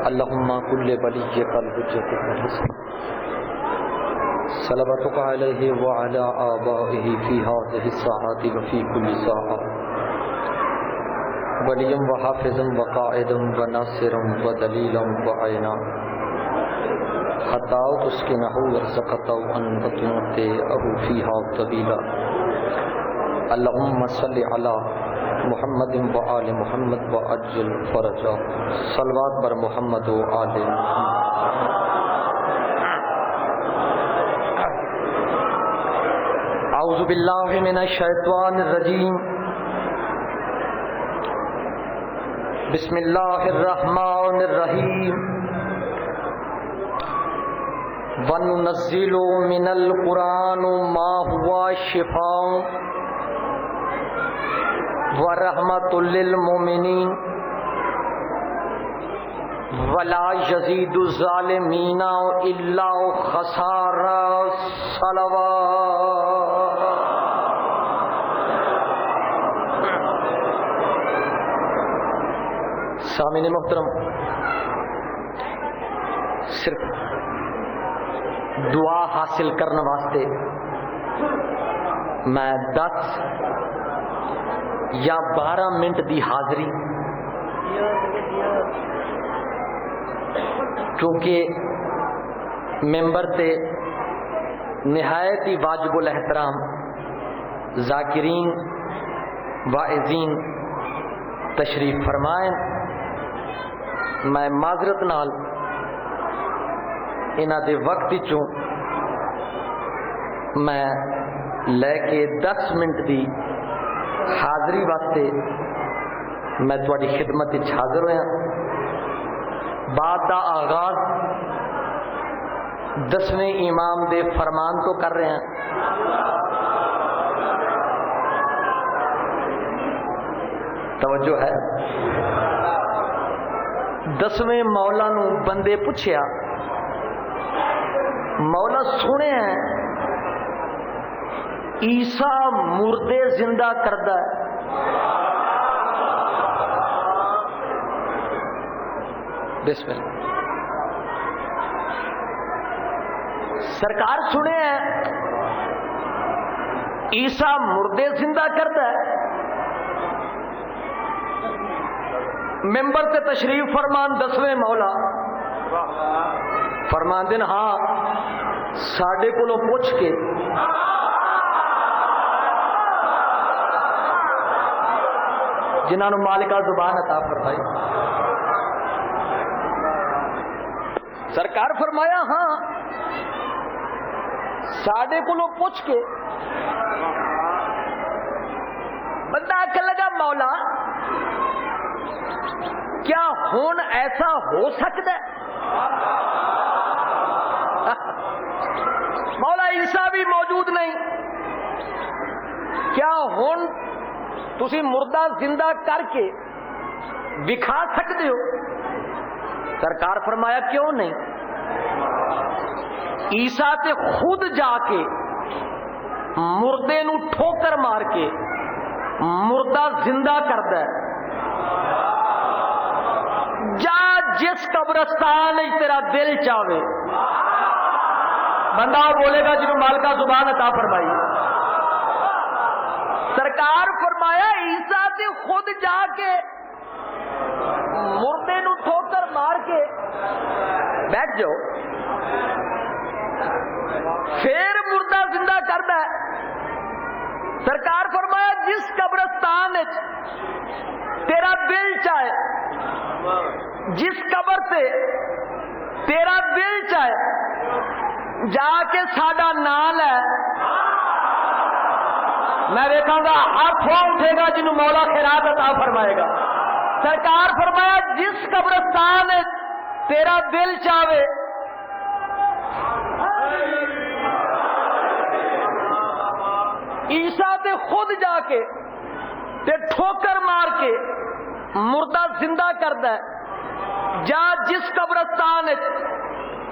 اللهم كل وليك الحجة الحسن صلواتك عليه وعلى آبائه في هذه الساعات وفي كل ساعة وليا وحافظا وقائدا وناصرا ودليلا وعينا حتى تسكنه ورزقته أن تمتعه فيها طويلا. اللهم صل على محمد وآل محمد وعجل فرجا. صلوات بر محمد و آل محمد. اعوذ باللہ من الشیطان الرجیم. بسم اللہ الرحمن الرحیم. وَنُنَزِّلُ مِنَ الْقُرْآنِ مَا هُوَ شِفَاءٌ وَرَحْمَةٌ لِّلْمُؤْمِنِينَ وَلَا يَزِيدُ الظَّالِمِينَ إِلَّا خَسَارًا. صلوات. سامعین محترم، صرف دعا حاصل کرنے واسطے میں 10 یا 12 منٹ دی حاضری، کیونکہ ممبر تے نہایت ہی واجب الاحترام ذاکرین واعظین تشریف فرمائیں، میں معذرت نال انہاں دے وقت چوں میں لے کے 10 منٹ دی حاضری واسطے میں تواڈی خدمت وچ حاضر ہویا. بعد دا آغاز 10ویں امام دے فرمان تو کر رہے ہیں. توجہ ہے. 10ویں مولا نو بندے پوچھیا، مولا سنے ہیں عیسیٰ مردے زندہ کردہ ہے. بسم اللہ. سرکار سنے ہیں عیسیٰ مردے زندہ کرتا ہے. ممبر تے تشریف فرمان 10ویں مولا فرمان دن ہاں ساڈے کولوں پوچھ کے جنہاں نو مالکہ زبان عطا فرمائی. سرکار فرمایا ہاں ساڈے کولوں پوچھ کے. بندہ آکھن لگا مولا کیا ہون ایسا ہو سکتا ہے؟ مولا عیسیٰ بھی موجود نہیں، کیا ہون تسی مردہ زندہ کر کے دکھا سکتے ہو؟ سرکار فرمایا کیوں نہیں. عیسیٰ تے خود جا کے مردے نو ٹھوکر مار کے مردہ زندہ کردا ہے. جا جس قبرستان تیرا دل چاہے. بندہ بولے گا جنہوں مالکہ زبان عطا فرمائی. سرکار فرمایا عیسیٰ تے خود جا کے مردے نو ٹھوکر مار کے بیٹھ جاؤ پھر مردہ زندہ کرتا ہے. سرکار فرمایا جس قبرستان تیرا دل چاہے، جس قبر سے تیرا دل چاہے جا کے ساڈا نام ہے، میں دیکھاں گا ہاتھ اٹھے گا جنہوں مولا خیرات عطا فرمائے گا. سرکار فرمایا جس قبرستان تیرا دل چاہے عیسیٰ تے خود جا کے تے ٹھوکر مار کے مردہ زندہ کردا ہے. جا جس قبرستان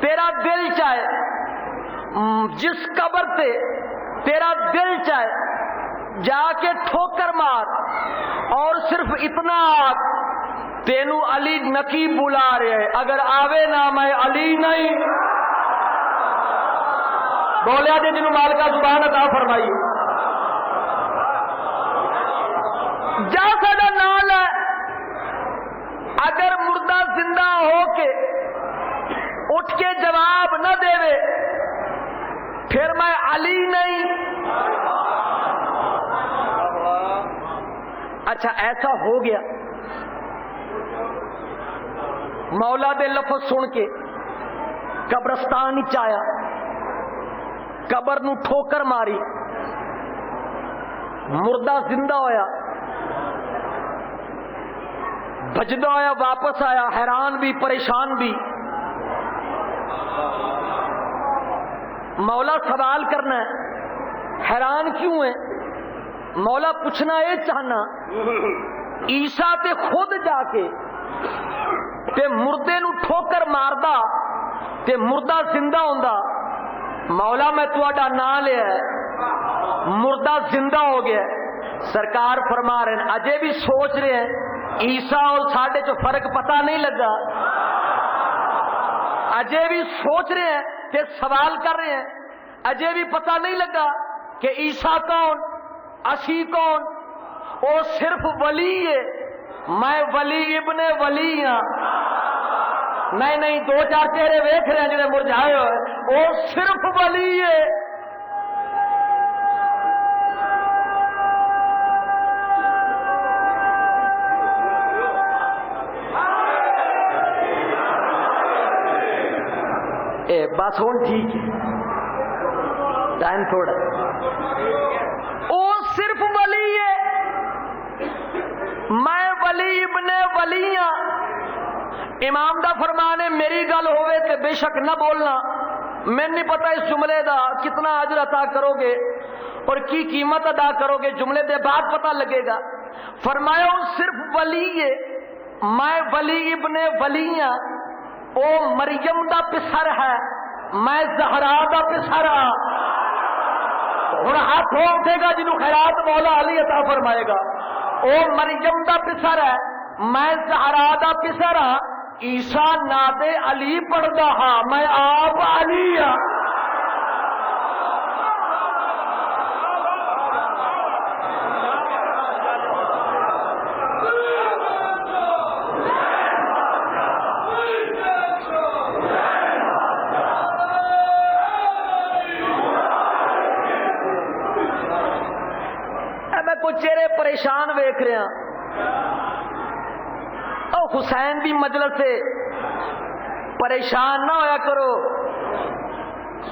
تیرا دل چاہے، جس قبر تے تیرا دل چاہے جا کے ٹھوکر مار، اور صرف اتنا تینو علی نقیب بلا رہے ہیں، اگر آوے نہ میں علی نہیں بولیا جی جنہوں مالکہ زبان عطا فرمائی جا ساڈا نال ہے، اگر مردہ زندہ ہو کے اٹھ کے جواب نہ دے پھر میں علی نہیں۔ اچھا ایسا ہو گیا، مولا دے لفظ سن کے قبرستان ہی آیا، قبر نو ٹھوکر ماری، مردہ زندہ ہویا، بھجدا ہویا واپس آیا، حیران بھی پریشان بھی۔ مولا سوال کرنا ہے، حیران کیوں ہے؟ مولا پوچھنا یہ چاہنا عیسیٰ تے خود جا کے تے مردے نو ٹھوکر ماردا تے مردہ زندہ ہوندا، مولا میں تہاڈا نام لیا ہے، مردہ زندہ ہو گیا۔ سرکار فرما رہے ہیں اجے بھی سوچ رہے ہیں عیسیٰ اور ساڈے چ فرق پتہ نہیں لگا، اجے بھی سوچ رہے ہیں کہ سوال کر رہے ہیں، اجے بھی پتہ نہیں لگا کہ عیسیٰ کون اسی کون، وہ صرف ولی ہے، میں ولی ابن ولی ہاں۔ نہیں دو چار چہرے ویکھ رہے ہیں جنہیں مرجھائے ہوئے، وہ صرف ولی ہے۔ بس ہوں ٹھیک ہے، ٹائم تھوڑا، وہ صرف ولی ہے، میں ولی ابن ولی ہاں۔ امام دا فرمان ہے میری گل ہوئے تے بے شک نہ بولنا، میں نہیں پتا اس جملے دا کتنا اجر عطا کرو گے اور کی قیمت ادا کرو گے، جملے دے بعد پتہ لگے گا۔ فرمایا وہ صرف ولی ہے، میں ولی ابن ولی ہاں، او مریم دا پسر ہے، میں زہرا دا پسر ہاں۔ ہوں ہاتھ ہو اٹھے گا جنہوں خیرات مولا علی عطا فرمائے گا، او مریم دا پسر ہے، میں زہرا دا پسر ہاں، عیسیٰ نادے علی پڑھدا ہاں، میں آپ علی ہاں۔ چہرے پریشان ویکھ رہے ہیں، او حسین دی مجلس سے پریشان نہ ہویا کرو،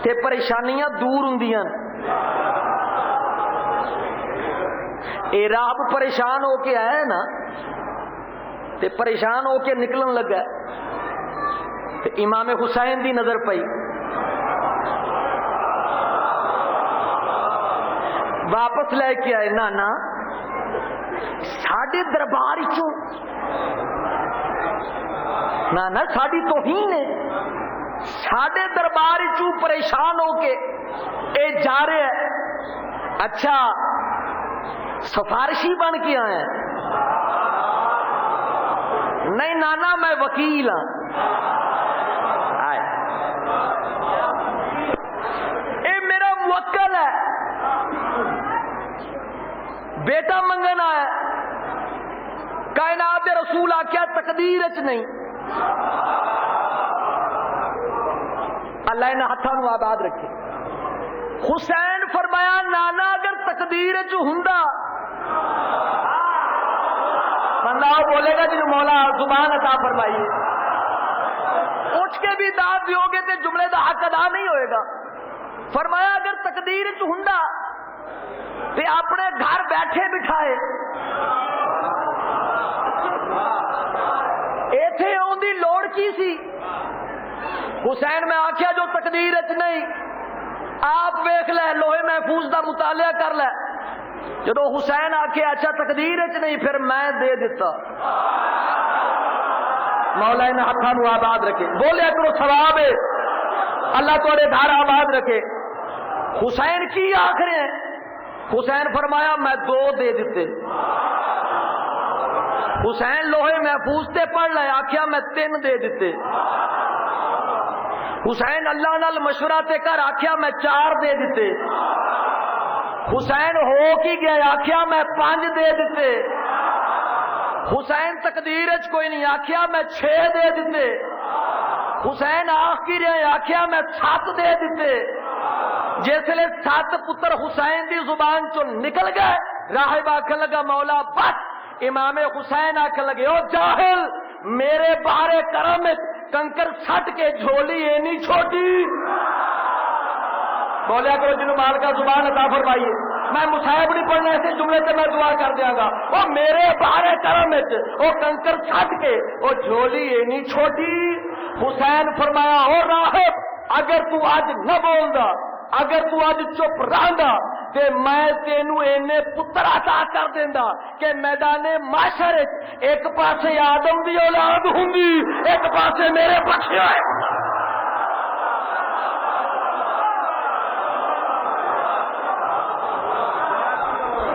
تے پریشانیاں دور ہوندیاں۔ اے راب پریشان ہو کے آیا ہے نا، تے پریشان ہو کے نکلن لگا، تے امام حسین دی نظر پئی، واپس لے کے آئے، نانا ساڈے دربار چوں نانا ساڈی توہین ہے، ساڈے دربار چوں پریشان ہو کے اے جا رہے ہیں، اچھا سفارشی بن کے آئے ہیں؟ نہیں نانا میں وکیل ہاں۔ اے میرا موکل ہے، بیٹا منگن آیا، کائنات رسول آکھیا تقدیر اچ نہیں، اللہ انہاں ہتھاں نوں آباد رکھے۔ حسین فرمایا نانا اگر تقدیر اچ ہوندا، بندہ بولے گا جنہوں مولا زبان عطا فرمائیے، اٹھ کے بھی داد دیو گے تے جملے دا حق ادا نہیں ہوئے گا۔ فرمایا اگر تقدیر اچ ہوندا تے اپنے گھر بیٹھے بٹھائے ایتھے آن دی لوڑ کی سی؟ حسین میں آکھیا جو تقدیر اچ نہیں، آپ ویکھ لے لوہے محفوظ دا مطالعہ کر لے۔ جدو حسین آکھیا اچھا تقدیر اچ نہیں، پھر میں دے دیتا۔ مولا نے ہاتھاں نوں آباد رکھے، بولے کرو ثواب ہے، اللہ تھوڑے گھر آباد رکھے۔ حسین کی آکھ رہے ہیں؟ حسین فرمایا میں دو دے دیتے، حسین لوہے محفوظ تے پڑھ لے آکھیا میں 3 دے دیتے. حسین اللہ نال مشورہ تے کر آکھیا میں 4 دے دیتے. حسین ہو کی گیا آکھیا میں 5 دے دیتے. حسین تقدیر اچ کوئی نہیں آکھیا میں 6 دے دیتے. حسین آخری رہے آکھیا میں 7 دے دیتے. جس لئے 7 پتر حسین دی زبان چو نکل گئے. راہب آکھن لگا مولا بس. امام حسین آکھن لگے او جاہل میرے بارے کرم کنکر سٹ کے جھولی اینی چھوٹی. بولیا کرو جنہوں مال کا زبان عطا فرمائیے. میں مصاحب نہیں پڑھنا ایسے جملے سے میں دعا کر دیا گا. وہ میرے بارے کرم وہ کنکر چھٹ کے وہ جھولی اینی چھوٹی. حسین فرمایا او راہب اگر تو آج نہ بول دا اگر تو آج چپ رہندا تے میں تینوں اینے پتر عطا کر دیندا کہ میدان معاشر ایک پاسے آدم دی اولاد ہوندی ایک پاسے میرے بچے آئے.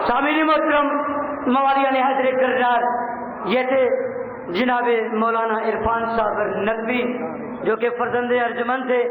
سامعین محترم موالیان حضرت گرجار یہ تھے جناب مولانا عرفان صاحب ندوی جو کہ فرزند ارجمند تھے.